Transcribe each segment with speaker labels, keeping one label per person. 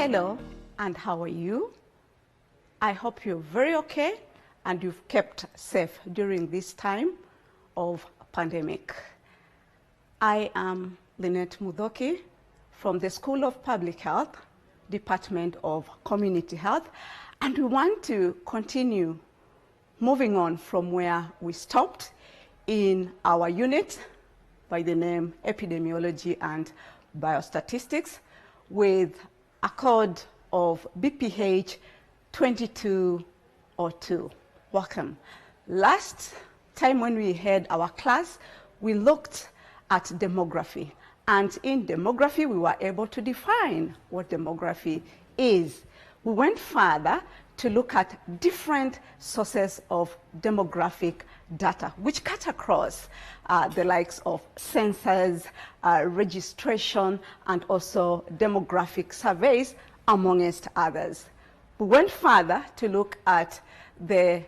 Speaker 1: Hello, and how are you? I hope you're very okay and you've kept safe during this time of pandemic. I am Lynette Mudoki from the School of Public Health, Department of Community Health, and we want to continue moving on from where we stopped in our unit by the name Epidemiology and Biostatistics with a code of BPH 2202. Welcome. Last time when we had our class, we looked at demography. And in demography, we were able to define what demography is. We went further to look at different sources of demographic data, which cut across the likes of census, registration, and also demographic surveys, amongst others. We went further to look at the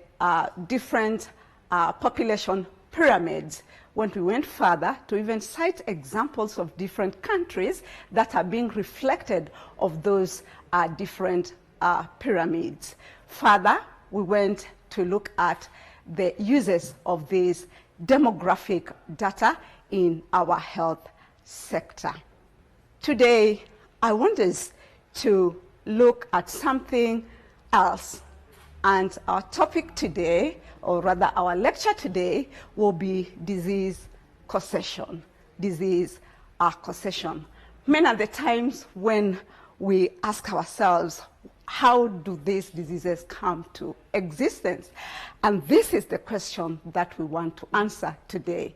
Speaker 1: different population pyramids. When we went further to even cite examples of different countries that are being reflected of those different pyramids. Further, we went to look at the uses of these demographic data in our health sector. Today, I want us to look at something else. And our topic today, or rather our lecture today, will be disease causation. Disease causation. Many of the times when we ask ourselves, how do these diseases come to existence? And this is the question that we want to answer today.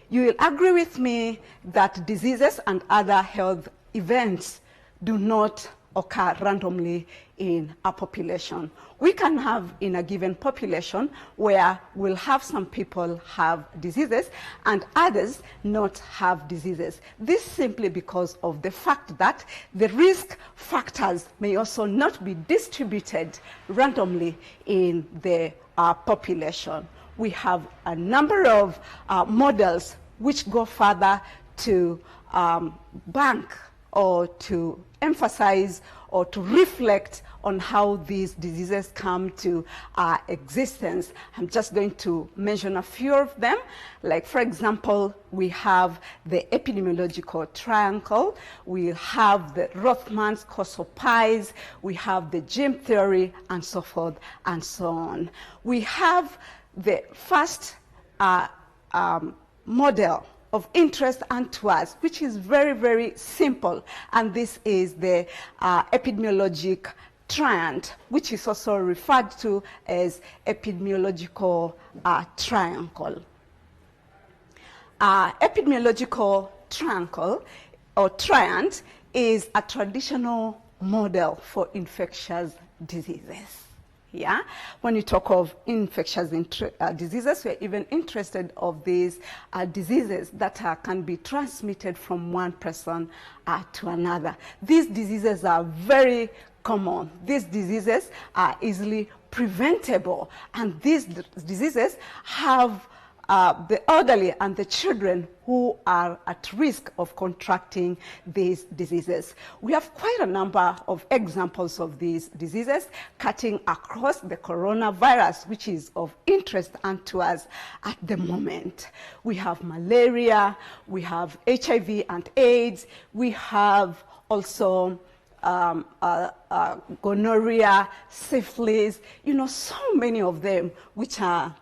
Speaker 1: You will agree with me that diseases and other health events do not occur randomly in a population. We can have in a given population where we'll have some people have diseases and others not have diseases. This simply because of the fact that the risk factors may also not be distributed randomly in the population. We have a number of models which go further to bank or to emphasize or to reflect on how these diseases come to existence. I'm just going to mention a few of them. Like, for example, we have the epidemiological triangle, we have the Rothman's causal pies, we have the gene theory, and so forth and so on. We have the first model of interest unto us, which is very, very simple. And this is the epidemiological triad, which is also referred to as epidemiological triangle. Epidemiological triangle or triad is a traditional model for infectious diseases. Yeah, when you talk of infectious diseases, we're even interested of these diseases that can be transmitted from one person to another. These diseases are very common. These diseases are easily preventable, and these diseases have the elderly and the children who are at risk of contracting these diseases. We have quite a number of examples of these diseases cutting across the coronavirus, which is of interest unto us at the moment. We have malaria, we have HIV and AIDS, we have also gonorrhea, syphilis, so many of them which are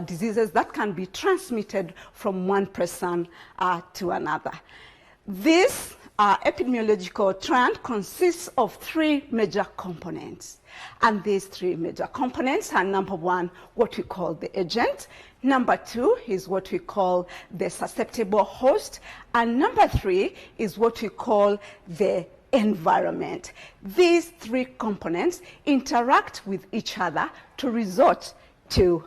Speaker 1: diseases that can be transmitted from one person to another. This epidemiological trend consists of three major components. And these three major components are, number one, what we call the agent. Number two is what we call the susceptible host. And number three is what we call the environment. These three components interact with each other to result to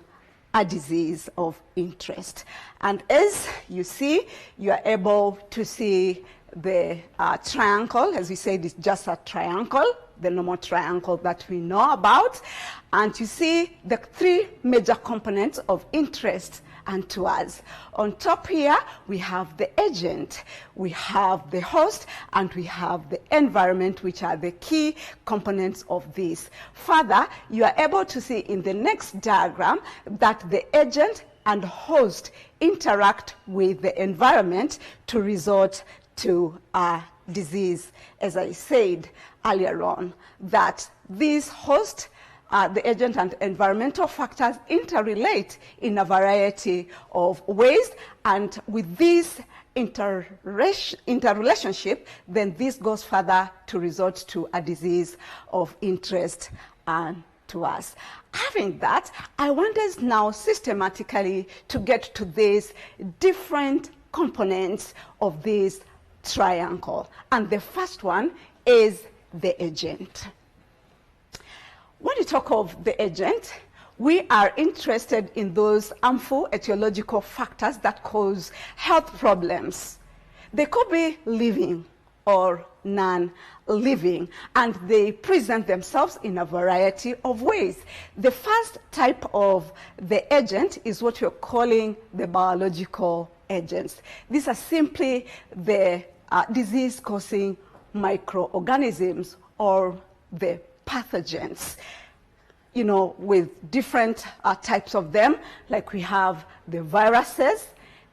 Speaker 1: a disease of interest. And as you see, you are able to see the triangle. As we said, it's just a triangle, the normal triangle that we know about. And you see the three major components of interest and to us. On top here, we have the agent, we have the host, and we have the environment, which are the key components of this. Further, you are able to see in the next diagram that the agent and host interact with the environment to result to a disease. As I said earlier on, that these host, the agent and environmental factors interrelate in a variety of ways, and with this interrelationship, then this goes further to result to a disease of interest to us. Having that, I want us now systematically to get to these different components of this triangle. And the first one is the agent. When you talk of the agent, we are interested in those harmful etiological factors that cause health problems. They could be living or non-living, and they present themselves in a variety of ways. The first type of the agent is what you're calling the biological agents. These are simply the disease-causing microorganisms or the pathogens, you know, with different types of them, like we have the viruses,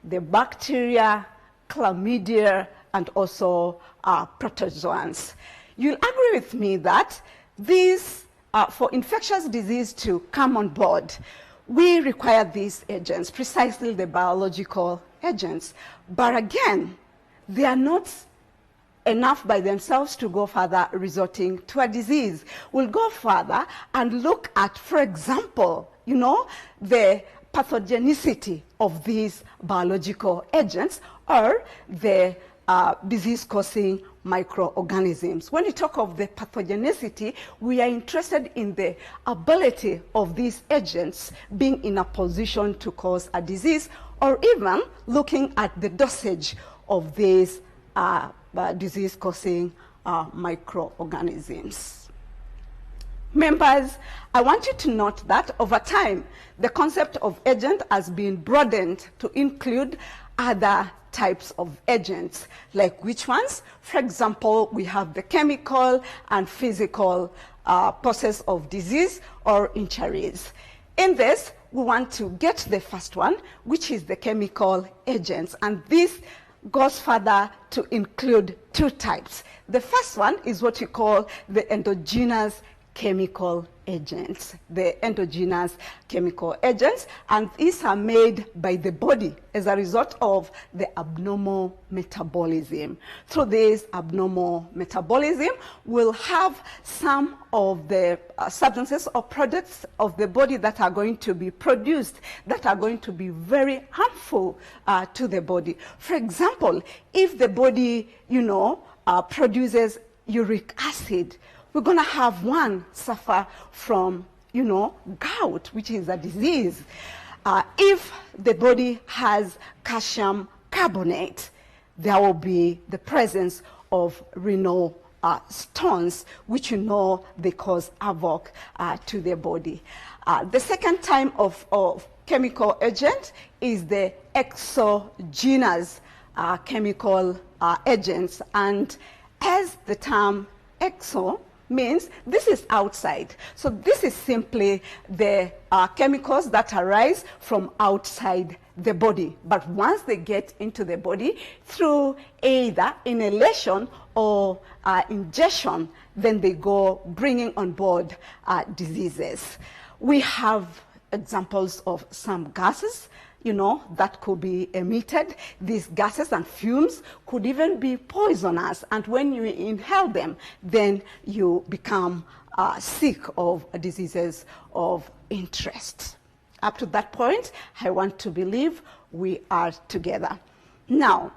Speaker 1: the bacteria, chlamydia, and also protozoans. You'll agree with me that these, for infectious disease to come on board, we require these agents, precisely the biological agents. But again, they are not enough by themselves to go further, resulting to a disease. We'll go further and look at, for example, you know, the pathogenicity of these biological agents or the disease-causing microorganisms. When you talk of the pathogenicity, we are interested in the ability of these agents being in a position to cause a disease, or even looking at the dosage of these disease-causing microorganisms. Members, I want you to note that over time, the concept of agent has been broadened to include other types of agents. Like which ones? For example, we have the chemical and physical process of disease or injuries. In this, we want to get the first one, which is the chemical agents. And this goes further to include two types. The first one is what you call the endogenous chemical agents, the endogenous chemical agents, and these are made by the body as a result of the abnormal metabolism. Through this abnormal metabolism, we'll have some of the substances or products of the body that are going to be produced that are going to be very harmful to the body. For example, if the body, you know, produces uric acid, we're going to have one suffer from, you know, gout, which is a disease. If the body has calcium carbonate, there will be the presence of renal stones, which you know they cause havoc to the body. The second type of chemical agent is the exogenous chemical agents. And as the term exo means, this is outside. So this is simply the chemicals that arise from outside the body. But once they get into the body through either inhalation or ingestion, then they go bringing on board diseases. We have examples of some gases, you know, that could be emitted. These gases and fumes could even be poisonous, and when you inhale them, then you become sick of diseases of interest. Up to that point, I want to believe we are together. Now,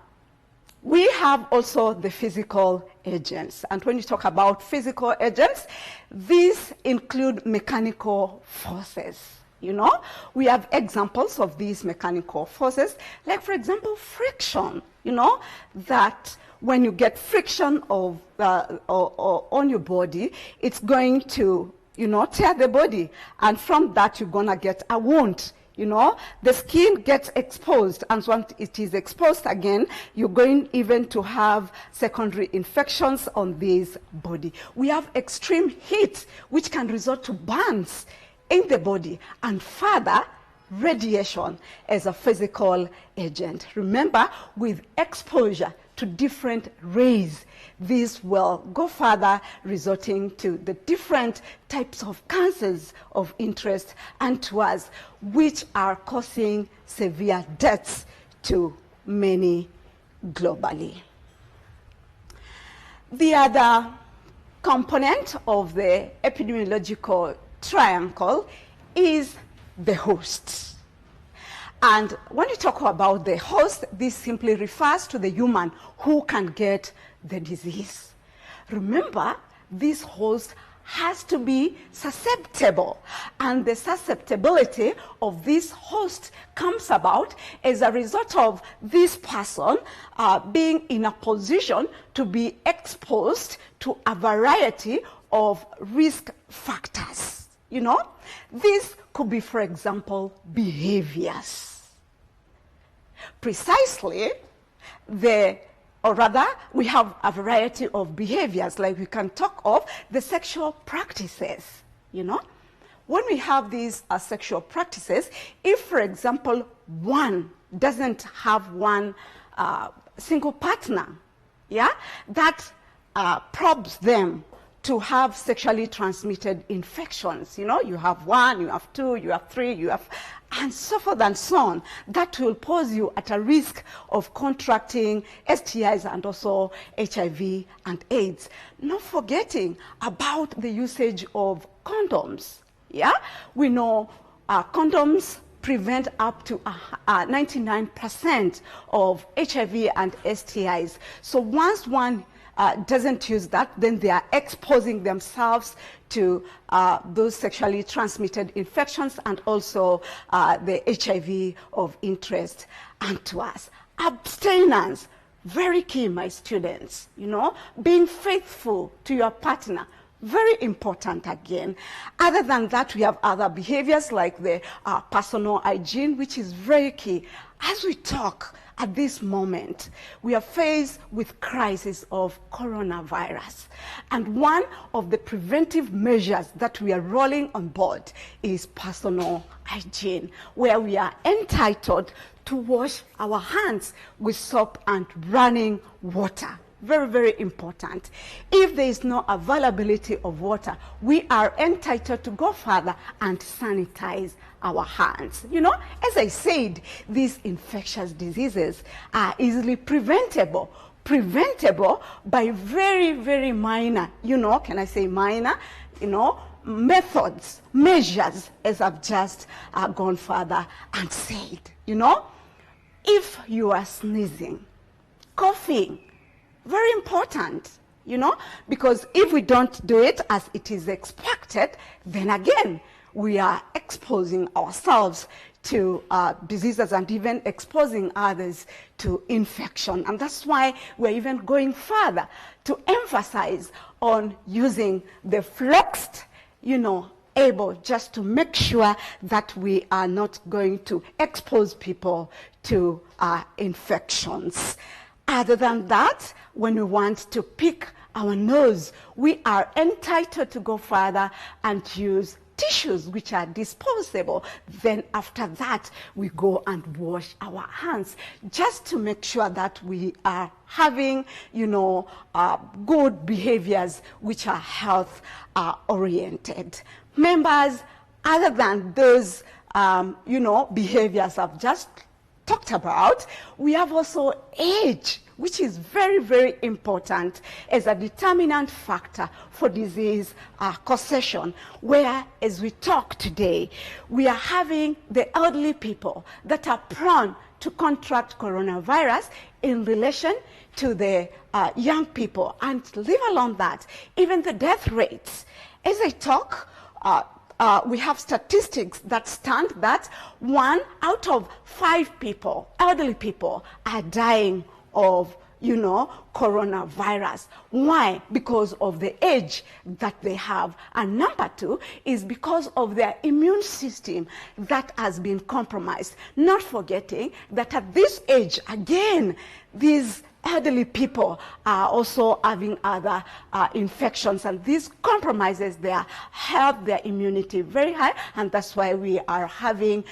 Speaker 1: we have also the physical agents, and when you talk about physical agents, these include mechanical forces. You know, we have examples of these mechanical forces, like, for example, friction. You know, that when you get friction of, on your body, it's going to, you know, tear the body. And from that, you're going to get a wound. You know, the skin gets exposed, and once it is exposed again, you're going even to have secondary infections on this body. We have extreme heat, which can result to burns in the body, and further radiation as a physical agent. Remember, with exposure to different rays, this will go further, resulting to the different types of cancers of interest and to us, which are causing severe deaths to many globally. The other component of the epidemiological triangle is the host. And when you talk about the host, this simply refers to the human who can get the disease. Remember, this host has to be susceptible, and the susceptibility of this host comes about as a result of this person being in a position to be exposed to a variety of risk factors. You know, this could be, for example, behaviors. Precisely, or rather, we have a variety of behaviors, like we can talk of the sexual practices, you know. When we have these sexual practices, if, for example, one doesn't have one single partner, yeah, that probes them to have sexually transmitted infections. You know, you have one, you have two, you have three, you have, and so forth and so on. That will pose you at a risk of contracting STIs and also HIV and AIDS. Not forgetting about the usage of condoms. Yeah, we know condoms prevent up to 99% of HIV and STIs. So once one doesn't use that, then they are exposing themselves to those sexually transmitted infections and also the HIV of interest. And to us, abstinence, very key, my students, you know, being faithful to your partner, very important again. Other than that, we have other behaviors like the personal hygiene, which is very key. As we talk at this moment, we are faced with crisis of coronavirus. And one of the preventive measures that we are rolling on board is personal hygiene, where we are entitled to wash our hands with soap and running water. Very, very important. If there is no availability of water, we are entitled to go further and sanitize our hands. You know, as I said, these infectious diseases are easily preventable. Preventable by very, very minor, you know, can I say minor, you know, methods, measures, as I've just gone further and said. You know, if you are sneezing, coughing, very important, you know, because if we don't do it as it is expected, then again, we are exposing ourselves to diseases and even exposing others to infection. And that's why we're even going further to emphasize on using the flexed, you know, able, just to make sure that we are not going to expose people to infections. Other than that, when we want to pick our nose, we are entitled to go further and use tissues which are disposable. Then after that, we go and wash our hands, just to make sure that we are having, you know, good behaviors which are health oriented. Members, other than those, you know, behaviors I've just talked about, we have also age, which is very, very important as a determinant factor for disease causation, where, as we talk today, we are having the elderly people that are prone to contract coronavirus in relation to the young people. And leave alone that, even the death rates. As I talk, we have statistics that stand that 1 out of 5 people, elderly people, are dying of coronavirus. Why? Because of the age that they have. And number two is because of their immune system that has been compromised. Not forgetting that at this age, again, these elderly people are also having other infections, and this compromises their health, their immunity very high, and that's why we are having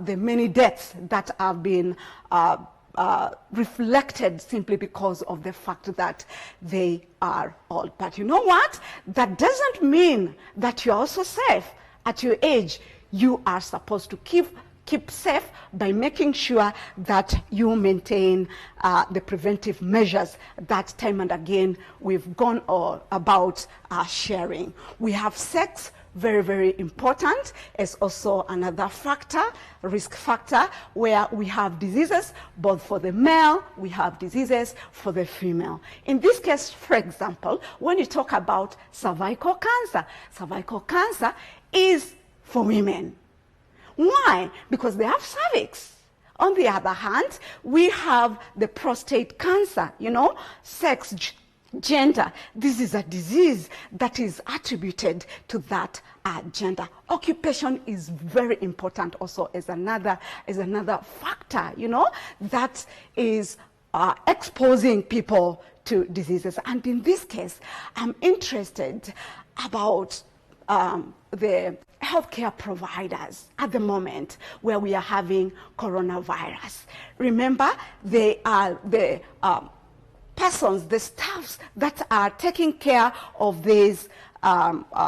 Speaker 1: the many deaths that have been reflected simply because of the fact that they are old. But you know what? That doesn't mean that you're also safe. At your age, you are supposed to keep safe by making sure that you maintain the preventive measures that time and again we've gone about sharing. We have sex, very, very important, as also another factor, risk factor, where we have diseases both for the male, we have diseases for the female. In this case, for example, when you talk about cervical cancer is for women. Why? Because they have cervix. On the other hand, we have the prostate cancer, sex, gender. This is a disease that is attributed to that gender. Occupation is very important also as another factor, that is exposing people to diseases. And in this case, I'm interested about the healthcare providers at the moment where we are having coronavirus. Remember, they are the persons, the staffs that are taking care of these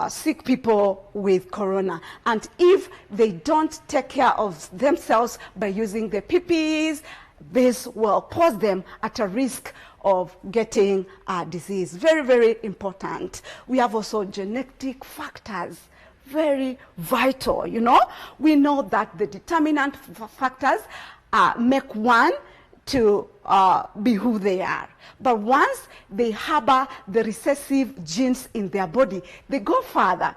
Speaker 1: sick people with corona. And if they don't take care of themselves by using the PPEs, this will pose them at a risk of getting a disease. Very, very important. We have also genetic factors, very vital, We know that the determinant factors make one to be who they are. But once they harbor the recessive genes in their body, they go further,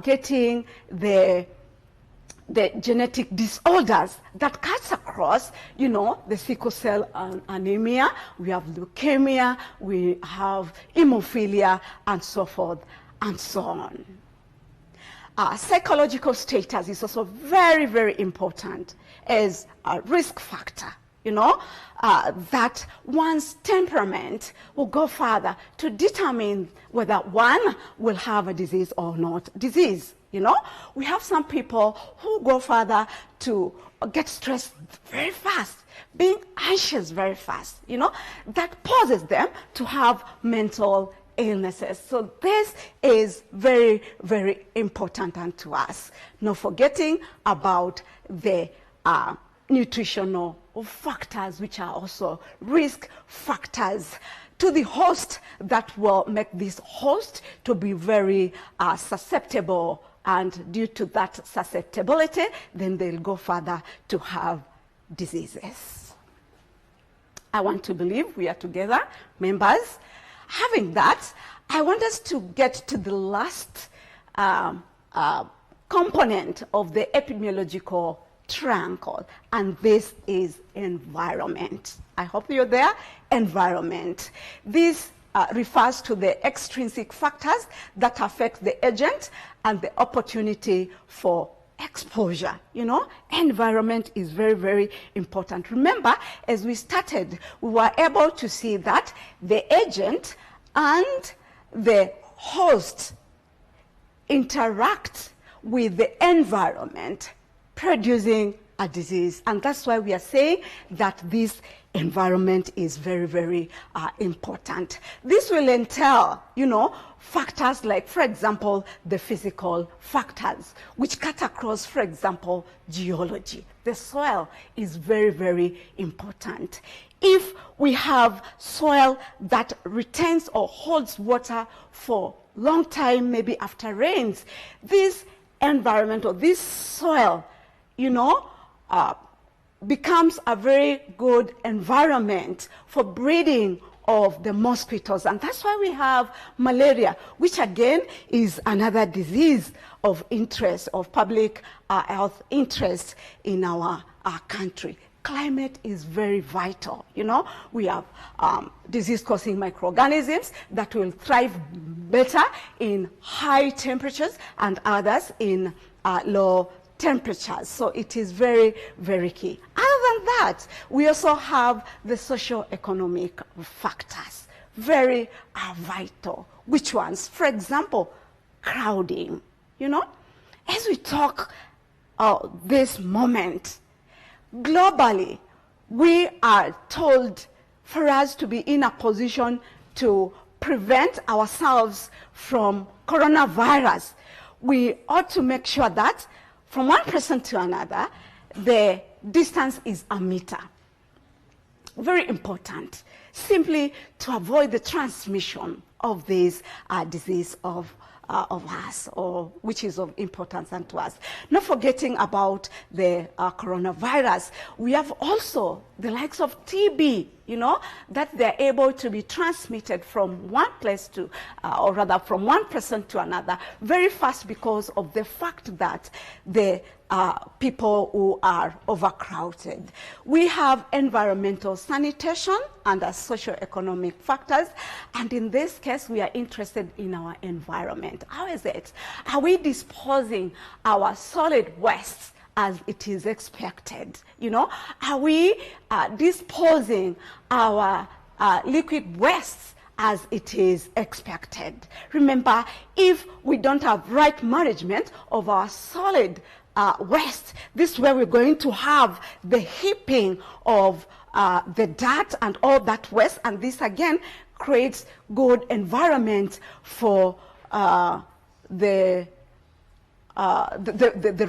Speaker 1: getting the genetic disorders that cuts across, the sickle cell anemia, we have leukemia, we have hemophilia, and so forth and so on. Psychological status is also very, very important as a risk factor, that one's temperament will go further to determine whether one will have a disease or not disease. We have some people who go further to get stressed very fast, being anxious very fast, that causes them to have mental illnesses. So this is very, very important to us. Not forgetting about the nutritional factors, which are also risk factors to the host that will make this host to be very susceptible, and due to that susceptibility, then they'll go further to have diseases. I want to believe we are together, members. Having that, I want us to get to the last component of the epidemiological triangle, and this is environment. I hope you're there. Environment. This refers to the extrinsic factors that affect the agent and the opportunity for exposure. Environment is very, very important. Remember, as we started, we were able to see that the agent and the host interact with the environment, producing a disease. And that's why we are saying that this environment is very, very important. This will entail, factors like, for example, the physical factors, which cut across, for example, geology. The soil is very, very important. If we have soil that retains or holds water for a long time, maybe after rains, this environment or this soil, becomes a very good environment for breeding of the mosquitoes. And that's why we have malaria, which again is another disease of interest, of public health interest in our country. climate is very vital. You know, we have disease-causing microorganisms that will thrive better in high temperatures and others in low temperatures. So it is very, very key. Other than that, we also have the socio-economic factors, very vital. Which ones? For example, crowding. You know, as we talk this moment, globally, we are told for us to be in a position to prevent ourselves from coronavirus, we ought to make sure that from one person to another, the distance is a meter. Very important, simply to avoid the transmission of this disease of us, or which is of importance unto us. Not forgetting about the coronavirus, we have also the likes of TB, you know, that they're able to be transmitted from one place to, or rather from one person to another very fast because of the fact that the people who are overcrowded. We have environmental sanitation and socio-economic factors, and in this case we are interested in our environment. How is it? Are we disposing our solid waste as it is expected? You know, are we disposing our liquid wastes as it is expected? Remember, if we don't have right management of our solid waste, this is where we're going to have the heaping of the dirt and all that waste, and this again creates good environment for the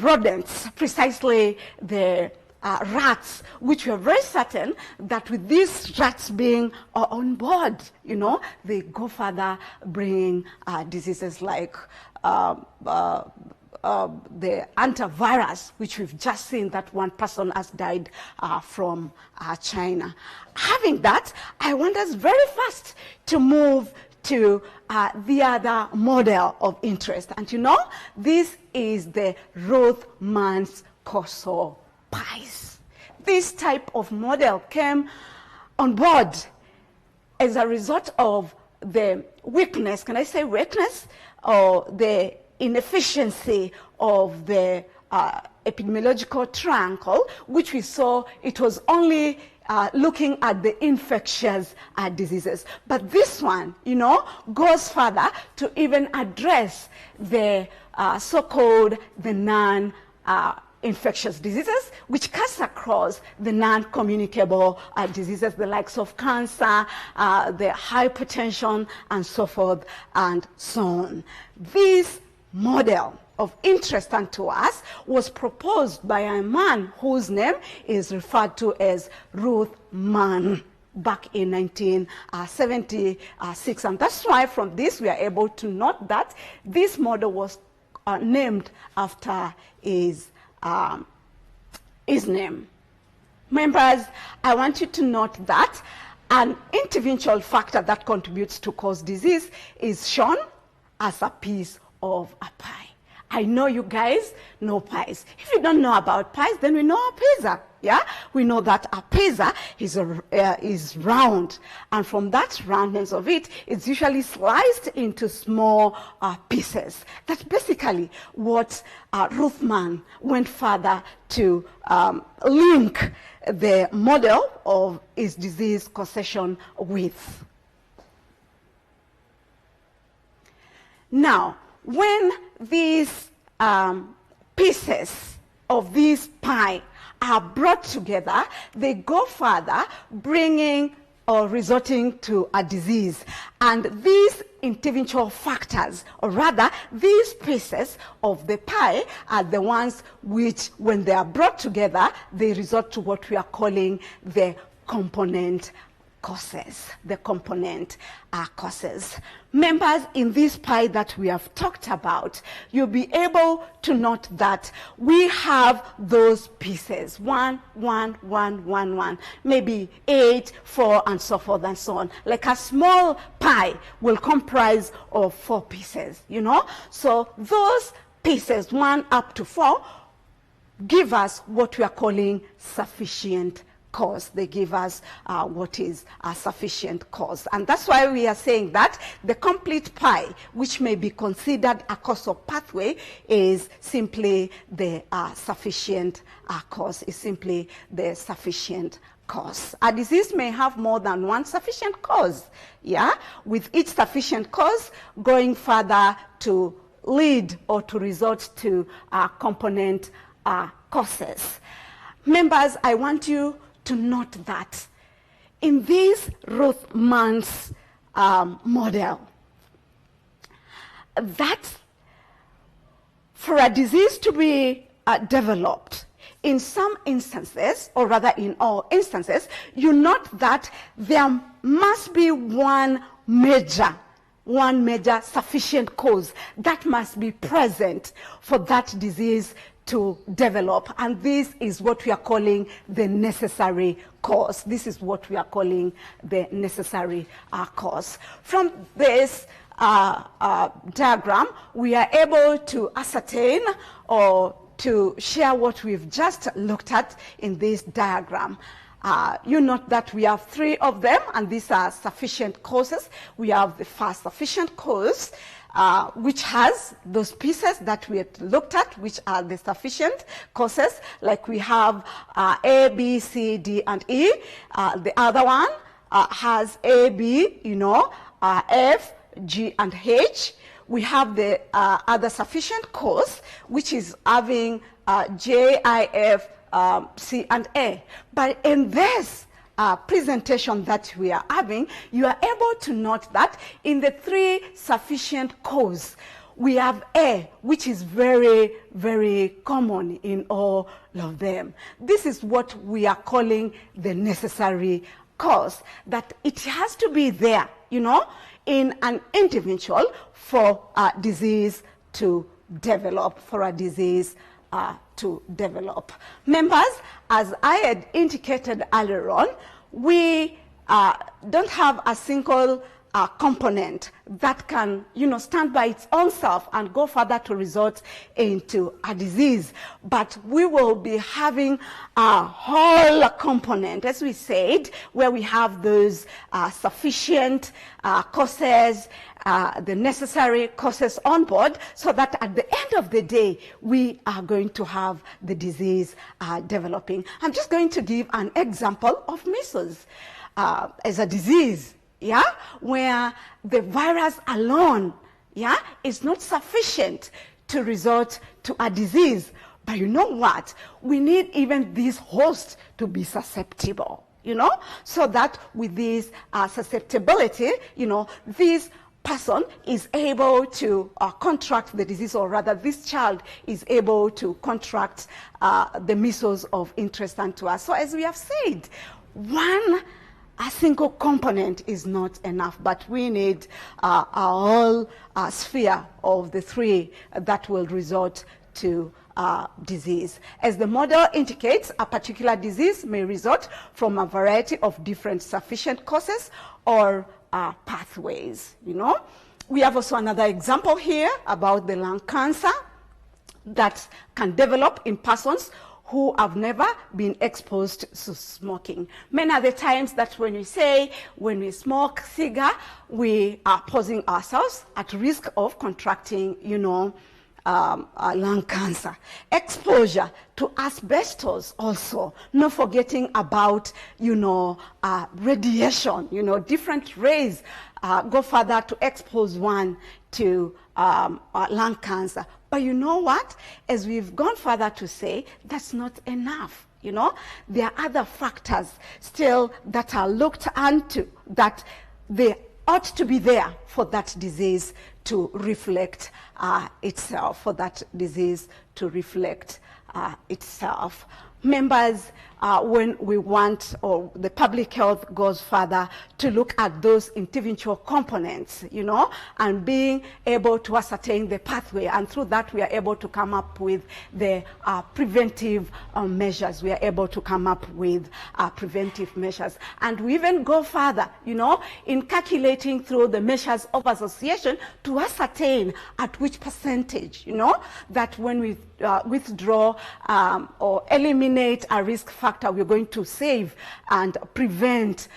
Speaker 1: rodents, precisely the rats, which we are very certain that with these rats being on board, you know, they go further bringing diseases like the antivirus, which we've just seen that one person has died from China. Having that, I want us very fast to move to the other model of interest. And you know, this is the Rothman's causal pies. This type of model came on board as a result of the weakness, can I say weakness, or the inefficiency of the epidemiological triangle, which we saw it was only looking at the infectious diseases. But this one, you know, goes further to even address the so-called the non-infectious diseases, which cuts across the non-communicable diseases, the likes of cancer, the hypertension, and so forth and so on. This model of interest unto us was proposed by a man whose name is referred to as Rothman back in 1976. And that's why from this we are able to note that this model was named after his name. Members, I want you to note that an interventional factor that contributes to cause disease is shown as a piece of a pie. I know you guys know pies. If you don't know about pies, then we know a pizza. Yeah, we know that a pizza is round, and from that roundness of it, it's usually sliced into small pieces. That's basically what Rothman went further to link the model of his disease causation with. Now, when these pieces of this pie are brought together, they go further, bringing or resulting to a disease. And these interventional factors, or rather, these pieces of the pie are the ones which, when they are brought together, they result to what we are calling the component causes, the component causes. Members, in this pie that we have talked about, you'll be able to note that we have those pieces, 1, 1, 1, 1, 1, maybe 8, 4, and so forth and so on. Like a small pie will comprise of 4 pieces, you know? So those pieces, 1 up to 4, give us what we are calling sufficient cause. They give us what is a sufficient cause. And that's why we are saying that the complete pie, which may be considered a causal pathway, is simply the sufficient cause, is simply the sufficient cause. A disease may have more than one sufficient cause, yeah, with each sufficient cause going further to lead or to resort to component causes. Members, I want you to note that in this Rothman's model, that for a disease to be developed, in some instances, or rather in all instances, you note that there must be one major sufficient cause that must be present for that disease to develop. And this is what we are calling the necessary cause. This is what we are calling the necessary cause. From this diagram, we are able to ascertain or to share what we've just looked at in this diagram. You note that we have three of them, and these are sufficient causes. We have the first sufficient cause, which has those pieces that we had looked at, which are the sufficient causes, like we have A, B, C, D, and E. The other one has A, B, F, G, and H. We have the other sufficient cause, which is having J, I, F, C, and A. But in this presentation that we are having, you are able to note that in the three sufficient cause, we have A, which is very, very common in all of them. This is what we are calling the necessary cause, that it has to be there, in an individual for a disease to develop, Members, as I had indicated earlier on, we don't have a single component that can, stand by its own self and go further to result into a disease. But we will be having a whole component, as we said, where we have those sufficient causes, the necessary causes on board, so that at the end of the day, we are going to have the disease developing. I'm just going to give an example of measles as a disease, where the virus alone, is not sufficient to result to a disease. But you know what? We need even this host to be susceptible, so that with this susceptibility, this person is able to contract the disease, or rather this child is able to contract the measles of interest unto us. So as we have said, a single component is not enough, but we need a whole sphere of the three that will result to disease. As the model indicates, a particular disease may result from a variety of different sufficient causes or pathways. We have also another example here about the lung cancer that can develop in persons who have never been exposed to smoking. Many are the times that when we smoke cigar, we are posing ourselves at risk of contracting, lung cancer. Exposure to asbestos also, not forgetting about, radiation, different rays go further to expose one to lung cancer. But you know what? As we've gone further to say, that's not enough. There are other factors still that are looked into, that they ought to be there for that disease to reflect itself, Members, when we want, or the public health goes further to look at those individual components, you know, and being able to ascertain the pathway, and through that we are able to come up with the preventive measures. We are able to come up with preventive measures, and we even go further, you know, in calculating through the measures of association to ascertain at which percentage, you know, that when we withdraw or eliminate a risk factor, we're going to save and prevent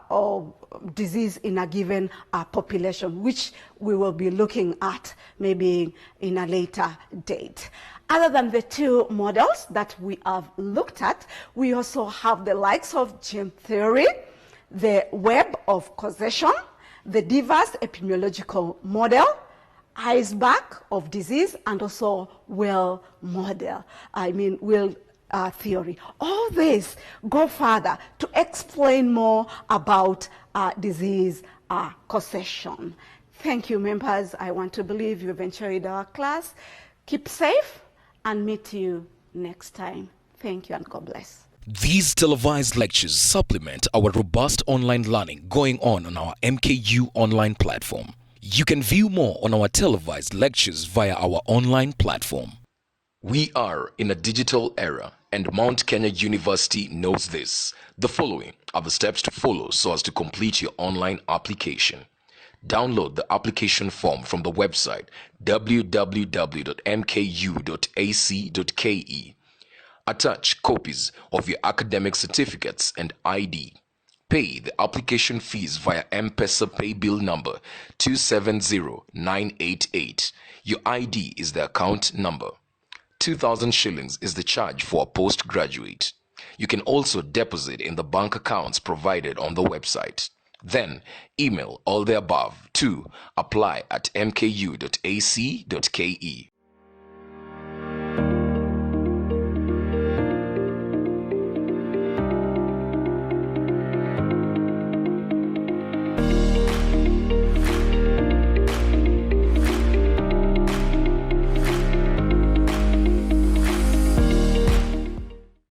Speaker 1: or disease in a given population, which we will be looking at maybe in a later date. Other than the two models that we have looked at, we also have the likes of gene theory, the web of causation, the diverse epidemiological model, iceberg of disease, and also well model, well theory. All this go further to explain more about disease causation. Thank you, members. I want to believe you've enjoyed our class. Keep safe and meet you next time. Thank you and God bless.
Speaker 2: These televised lectures supplement our robust online learning going on our MKU online platform. You can view more on our televised lectures via our online platform. We are in a digital era, and Mount Kenya University knows this. The following are the steps to follow so as to complete your online application. Download the application form from the website www.mku.ac.ke. Attach copies of your academic certificates and ID. Pay the application fees via M-Pesa pay bill number 270988. Your ID is the account number. 2,000 shillings is the charge for a postgraduate. You can also deposit in the bank accounts provided on the website. Then email all the above to apply@mku.ac.ke.